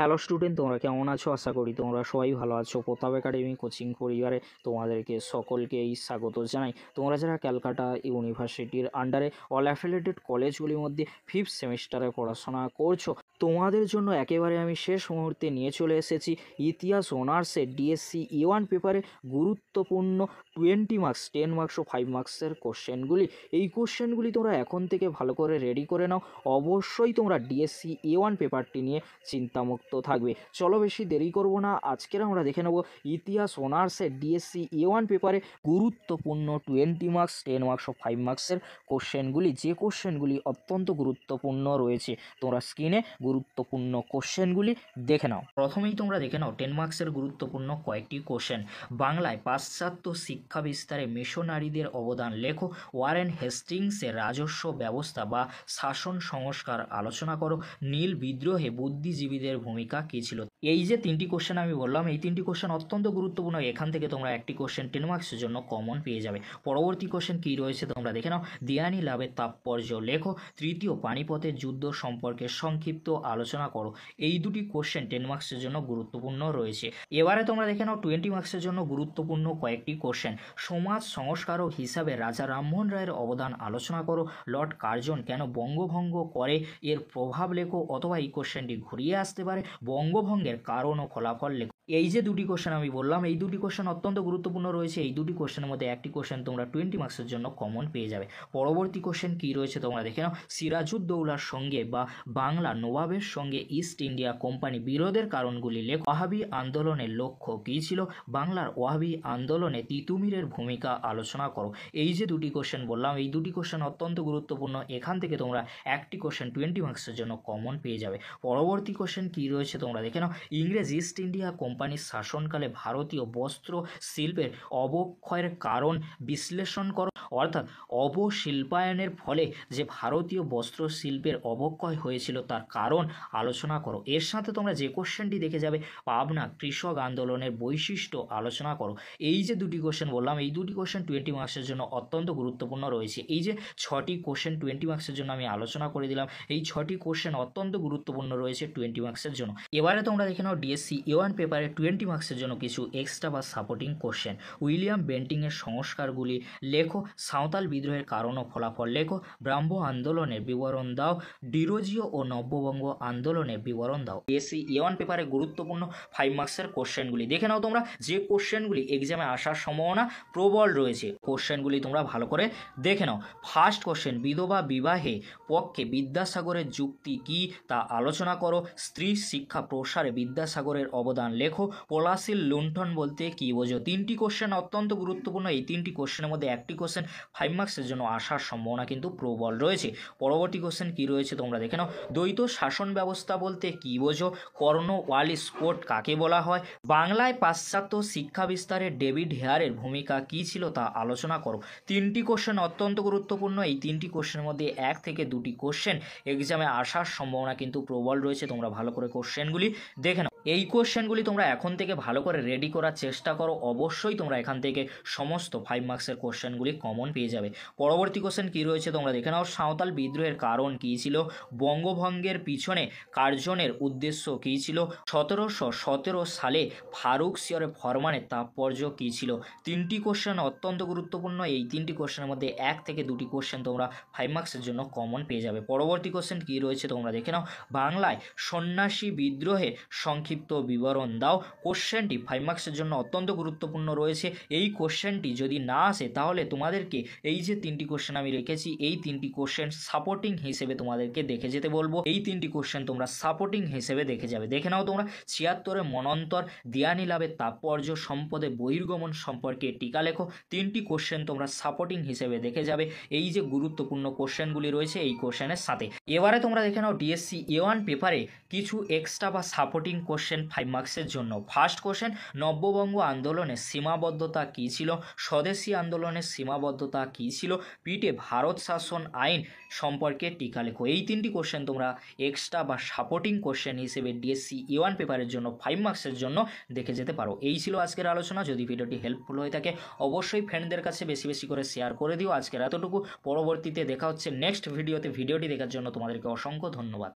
Hello student, তোমরা কেমন আছো? আশা করি তোমরা সবাই ভালো আছো। প্রতাপ একাডেমি কোচিং পরিবারে তোমাদেরকে সকলকেই স্বাগত জানাই। তোমরা যারা ক্যালকাটা ইউনিভার্সিটির আন্ডারে অল অ্যাফিলিয়েটেড কলেজগুলির মধ্যে ফিফথ সেমিস্টারে পড়াশোনা করছো, তোমাদের জন্য একেবারে আমি শেষ মুহূর্তে নিয়ে চলে এসেছি ইতিহাস অনার্সের ডিএসসি E1 পেপারে গুরুত্বপূর্ণ 20 মার্কস, 10 মার্কস ও 5 মার্কসের কোশ্চেনগুলি। এই কোশ্চেনগুলি তোমরা এখন থেকে ভালো করে রেডি করে নাও। অবশ্যই তোমরা ডিএসসি E1 পেপারটি নিয়ে চিন্তামুক্ত থাকবে। চলো বেশি দেরি করব না, আজকের আমরা দেখে নেব ইতিহাস অনার্সের ডিএসসি E1 পেপারে গুরুত্বপূর্ণ 20 মার্কস, 10 মার্কস ও 5 মার্কসের কোশ্চেনগুলি। যে কোশ্চেনগুলি অত্যন্ত গুরুত্বপূর্ণ রয়েছে, তোমরা স্ক্রিনে গুরুত্বপূর্ণ কোশ্চেনগুলি দেখে নাও। প্রথমেই তোমরা দেখে নাও 10 মার্কসের গুরুত্বপূর্ণ কয়েকটি কোশ্চেন। বাংলায় পাশ্চাত্য শিক্ষা বিস্তারে মিশনারিদের অবদান লেখো। ওয়ারেন হেস্টিংসের রাজস্ব ব্যবস্থা বা শাসন সংস্কার আলোচনা করো। নীল বিদ্রোহে বুদ্ধিজীবীদের ভূমিকা কী ছিল? এই যে তিনটি কোশ্চেন আমি বললাম, এই তিনটি কোশ্চেন অত্যন্ত গুরুত্বপূর্ণ। এখান থেকে তোমরা একটি কোশ্চেন 10 মার্কসের জন্য কমন পেয়ে যাবে। পরবর্তী কোশ্চেন কী রয়েছে তোমরা দেখে নাও। দেয়ানি লাভের তাৎপর্য লেখো। তৃতীয় পানিপথের যুদ্ধ সম্পর্কে সংক্ষিপ্ত আলোচনা করো। এই দুটি কোশ্চেন 10 মার্কসের জন্য গুরুত্বপূর্ণ রয়েছে। এবারে তোমরা দেখে নাও 20 মার্কসের জন্য গুরুত্বপূর্ণ কয়েকটি কোশ্চেন। সমাজ সংস্কারক হিসাবে রাজা রামমোহন রায়ের অবদান আলোচনা করো। লর্ড কার্জন কেন বঙ্গভঙ্গ করে এর প্রভাব লেখো, অথবা এই কোশ্চেনটি ঘুরিয়ে আসতে পারে বঙ্গভঙ্গের কারণ ও ফলাফল লেখো। এই যে দুটি কোশ্চেন আমি বললাম, এই দুটি কোশ্চেন অত্যন্ত গুরুত্বপূর্ণ রয়েছে। এই দুটি কোশ্চেনের মধ্যে একটি কোশ্চেন তোমরা 20 মার্কসের জন্য কমন পেয়ে যাবে। পরবর্তী কোশ্চেন কী রয়েছে তোমরা দেখে নাও। সিরাজউদ্দৌলার সঙ্গে বা বাংলা নবাবের সঙ্গে ইস্ট ইন্ডিয়া কোম্পানি বিরোধের কারণগুলি লেখো। ওয়াহাবি আন্দোলনের লক্ষ্য কী ছিল? বাংলার ওয়াহাবি আন্দোলনে তিতুমিরের ভূমিকা আলোচনা করো। এই যে দুটি কোশ্চেন বললাম, এই দুটি কোশ্চেন অত্যন্ত গুরুত্বপূর্ণ। এখান থেকে তোমরা একটি কোশ্চেন 20 মার্কসের জন্য কমন পেয়ে যাবে। পরবর্তী কোশ্চেন কী রয়েছে তোমরা দেখে নাও। ইংরেজ ইস্ট ইন্ডিয়া কোম্পানির শাসনকালে ভারতীয় বস্ত্র শিল্পের অবক্ষয়ের কারণ বিশ্লেষণ করো। অর্থাৎ অবশিল্পায়নের ফলে যে ভারতীয় বস্ত্র শিল্পের অবক্ষয় হয়েছিল তার কারণ আলোচনা করো। এর সাথে তোমরা যে কোশ্চেনটি দেখে যাবে, পাবনা কৃষক আন্দোলনের বৈশিষ্ট্য আলোচনা করো। এই যে দুটি কোশ্চেন বললাম, এই দুটি কোশ্চেন 20 মার্কসের জন্য অত্যন্ত গুরুত্বপূর্ণ রয়েছে। এই যে 6টি কোশ্চেন 20 মার্কসের জন্য আমি আলোচনা করে দিলাম, এই 6টি কোশ্চেন অত্যন্ত গুরুত্বপূর্ণ রয়েছে 20 মার্কসের জন্য। এবারে তোমরা দেখে নাও ডিএসসি E1 পেপারে 20 মার্কসের জন্য কিছু এক্সট্রা বা সাপোর্টিং কোশ্চেন। উইলিয়াম বেন্টিংয়ের সংস্কারগুলি লেখো। সাঁওতাল বিদ্রোহের কারণ ও ফলাফল লেখো। ব্রাহ্ম আন্দোলনের বিবরণ দাও। ডিরোজিও ও নব্যবঙ্গ আন্দোলনের বিবরণ দাও। ডিএসসি E1 পেপারে গুরুত্বপূর্ণ 5 মার্কসের কোশ্চেনগুলি দেখে নাও তোমরা। যে কোশ্চেনগুলি এক্সামে আসার সম্ভাবনা প্রবল রয়েছে, কোশ্চেনগুলি তোমরা ভালো করে দেখে নাও। ফার্স্ট কোশ্চেন, বিধবা বিবাহে পক্ষে বিদ্যাসাগরের যুক্তি কি তা আলোচনা করো। স্ত্রী শিক্ষা প্রসারে বিদ্যাসাগরের অবদান লেখো। পলাশির লুণ্ঠন বলতে কি বোঝো? তিনটি কোশ্চেন অত্যন্ত গুরুত্বপূর্ণ। এই তিনটি কোশ্চেনের মধ্যে একটি কোশ্চেন 5 মার্কসের জন্য আসার সম্ভাবনা কিন্তু প্রবল রয়েছে। পরবর্তী কোশ্চেন কি রয়েছে তোমরা দেখে নাও। দ্বৈত শাসন ব্যবস্থা বলতে কি বোঝো? কর্নওয়ালিস কোড কাকে বলা হয়? বাংলায় পাশ্চাত্য শিক্ষা বিস্তারে ডেভিড হেয়ারের ভূমিকা কি ছিল তা আলোচনা করো। তিনটি কোশ্চেন অত্যন্ত গুরুত্বপূর্ণ। এই তিনটি কোশ্চেনের মধ্যে 1 থেকে 2টি কোশ্চেন এক্সামে আসার সম্ভাবনা কিন্তু প্রবল রয়েছে। তোমরা ভালো করে কোশ্চেনগুলি দেখে নাও। এই কোশ্চেনগুলি তোমরা এখন থেকে ভালো করে রেডি করার চেষ্টা করো। অবশ্যই তোমরা এখান থেকে সমস্ত 5 মার্কসের কোশ্চেনগুলি কমন পেয়ে যাবে। পরবর্তী কোশ্চেন কী রয়েছে তোমরা দেখে নাও। সাঁওতাল বিদ্রোহের কারণ কী ছিল? বঙ্গভঙ্গের পিছনে কার্জনের উদ্দেশ্য কী ছিল? 1717 সালে ফারুক সিয়রে ফরমানের তাৎপর্য কী ছিল? তিনটি কোশ্চেন অত্যন্ত গুরুত্বপূর্ণ। এই তিনটি কোশ্চেনের মধ্যে 1 থেকে 2টি কোশ্চেন তোমরা 5 মার্কসের জন্য কমন পেয়ে যাবে। পরবর্তী কোশ্চেন কী রয়েছে তোমরা দেখে নাও। বাংলায় সন্ন্যাসী বিদ্রোহে সংক্ষিপ্ত বিবরণ দাও। কোশ্চেনটি 5 মার্কসের জন্য অত্যন্ত গুরুত্বপূর্ণ রয়েছে। এই কোশ্চেনটি যদি না আসে তাহলে তোমাদেরকে এই যে তিনটি কোশ্চেন আমি রেখেছি, এই তিনটি কোশ্চেন সাপোর্টিং হিসেবে তোমাদেরকে দেখে যেতে বলবো। এই তিনটি কোশ্চেন তোমরা সাপোর্টিং হিসেবে দেখে যাবে। দেখে নাও তোমরা। 76 মনন্তর, দেয়ানি লাভের তাৎপর্য, সম্পদে বহির্গমন সম্পর্কে টিকা লেখো। তিনটি কোশ্চেন তোমরা সাপোর্টিং হিসেবে দেখে যাবে এই যে গুরুত্বপূর্ণ কোশ্চেনগুলি রয়েছে এই কোশ্চেনের সাথে। এবারে তোমরা দেখে নাও ডিএসসি E1 পেপারে কিছু এক্সট্রা বা সাপোর্টিং কোশ্চেন 5 মার্কসের জন্য। ফার্স্ট কোশ্চেন, নব্যবঙ্গ আন্দোলনের সীমাবদ্ধতা কী ছিল? স্বদেশী আন্দোলনের সীমাবদ্ধতা কী ছিল? পিঠে ভারত শাসন আইন সম্পর্কে টিকা লেখো। এই তিনটি কোশ্চেন তোমরা এক্সট্রা বা সাপোর্টিং কোশ্চেন হিসেবে ডিএসসি E1 পেপারের জন্য 5 মার্কসের জন্য দেখে যেতে পারো। এই ছিল আজকের আলোচনা। যদি ভিডিওটি হেল্পফুল হয়ে থাকে অবশ্যই ফ্রেন্ডদের কাছে বেশি বেশি করে শেয়ার করে দিও। আজকের এতটুকু। পরবর্তীতে দেখা হচ্ছে নেক্সট ভিডিওতে। ভিডিওটি দেখার জন্য তোমাদেরকে অসংখ্য ধন্যবাদ।